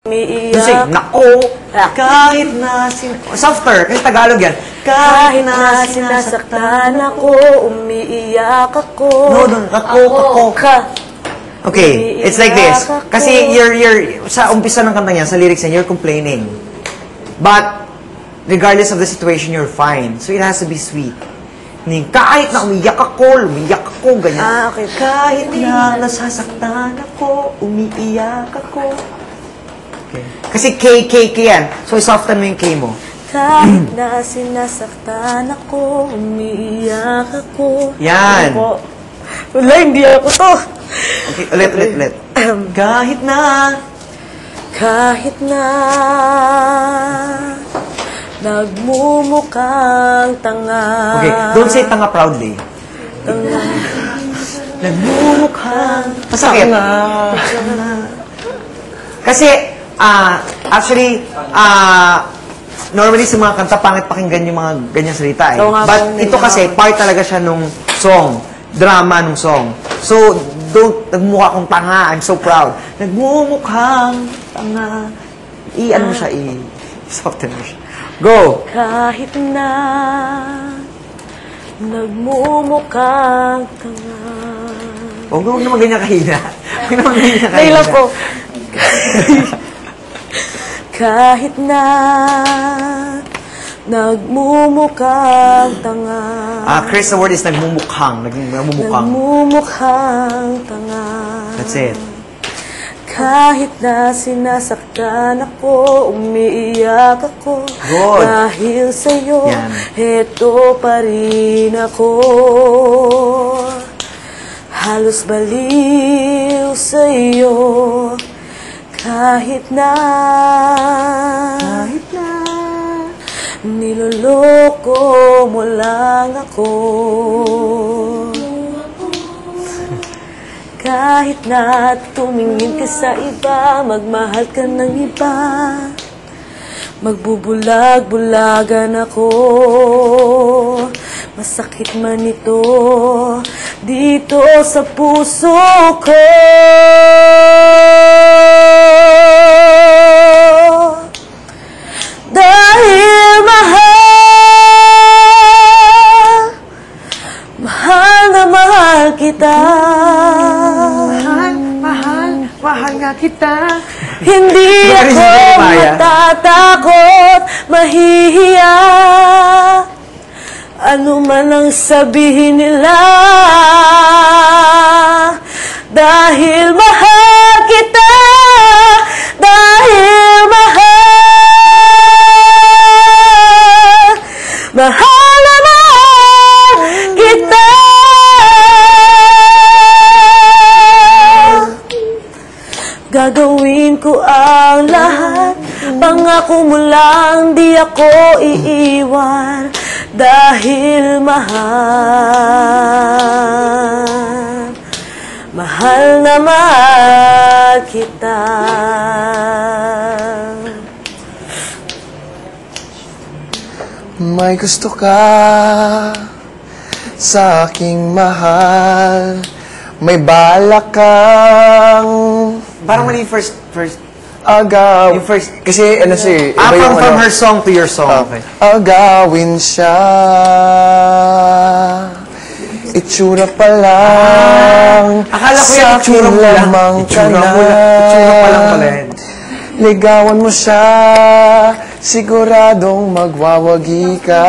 Umiiyak. Nako, kahit na softer, kasi Tagalog yan. Kahit na sinasaktan ako, umiiyak ako. No, ako. Okay, it's like this. Kasi sa umpisa ng kanta niya, sa lyrics niya, you're complaining. But, regardless of the situation, you're fine. So, it has to be sweet. Kahit na umiyak ako, ganyan. Okay. Kahit na nasasaktan ako, umiiyak ako. Okay. Kasi K yan. So, soften mo yung K mo. Kahit na sinasaktan ako, umiiyak ako. Yan. Wala, hindi ako to. Okay, ulit. Kahit na nagmumukhang tanga. Okay, don't say tanga proudly. Tanga. Nagmumukhang masakit. Kasi, actually, normally sa mga kanta, pangit pakinggan yung mga ganyang salita eh. But ito kasi, part talaga siya nung song, drama nung song. So, nagmumukha kong tanga, I'm so proud. Nagmumukhang tanga. Ano mo siya, soften mo siya. Go! Kahit na nagmumukhang tanga. Huwag naman ganyan kahina. Dahil po. Kahit na nagmumukhang tanga. Chris, the word is nagmumukhang. Nagmumukhang tanga. That's it. Kahit na sinasaktan ako, umiiyak ako. Good. Dahil sa'yo, heto pa rin ako. Halos baliw sa'yo. Kahit na niloloko mo lang ako. Kahit na tumingin ka sa iba, magmahal ka ng iba, magbubulag-bulagan ako. Masakit man ito dito sa puso ko. Dahil mahal na mahal kita. Mahal nga kita. Hindi ako matatakot, mahihiya. Ano man ang sabihin nila. Dahil mahal kita. Dahil mahal na mahal kita. Gagawin ko ang lahat, pangako mo lang di ako iiwan. Dahil mahal na mahal kita. May gusto ka sa aking mahal, may balak kang parang mali first. Agaw. Yung first. Kasi ano siya, iba yung from her song to your song. Okay. Agawin siya. Itsura pa lang. Akala ko yung itsura mo lang. Itsura pa lang pala yan. Ligawan mo siya. Siguradong magwawagi ka.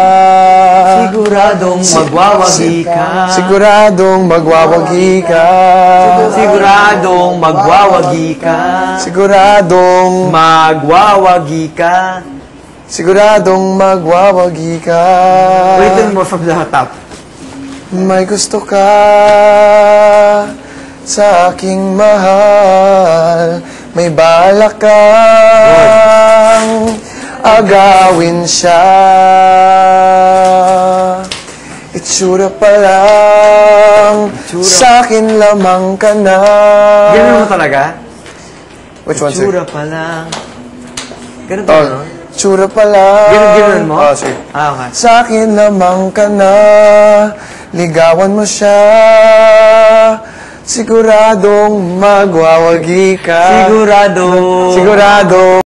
Siguradong magwawagi ka. Siguradong magwawagi ka. Siguradong magwawagi ka. Siguradong magwawagi ka. Siguradong magwawagi ka. Wait more from the top. May gusto ka sa aking mahal, may balak kang agawin siya. Itsura pa lang, sa'kin lamang ka na. Ganun mo talaga? Which one, sir? Itsura pa lang. Ganun talaga, no? Itsura pa lang. Ganun mo? Oh, sir. Okay. Sa'kin lamang ka na, ligawan mo siya. Siguradong magwawagi ka. Sigurado. Sigurado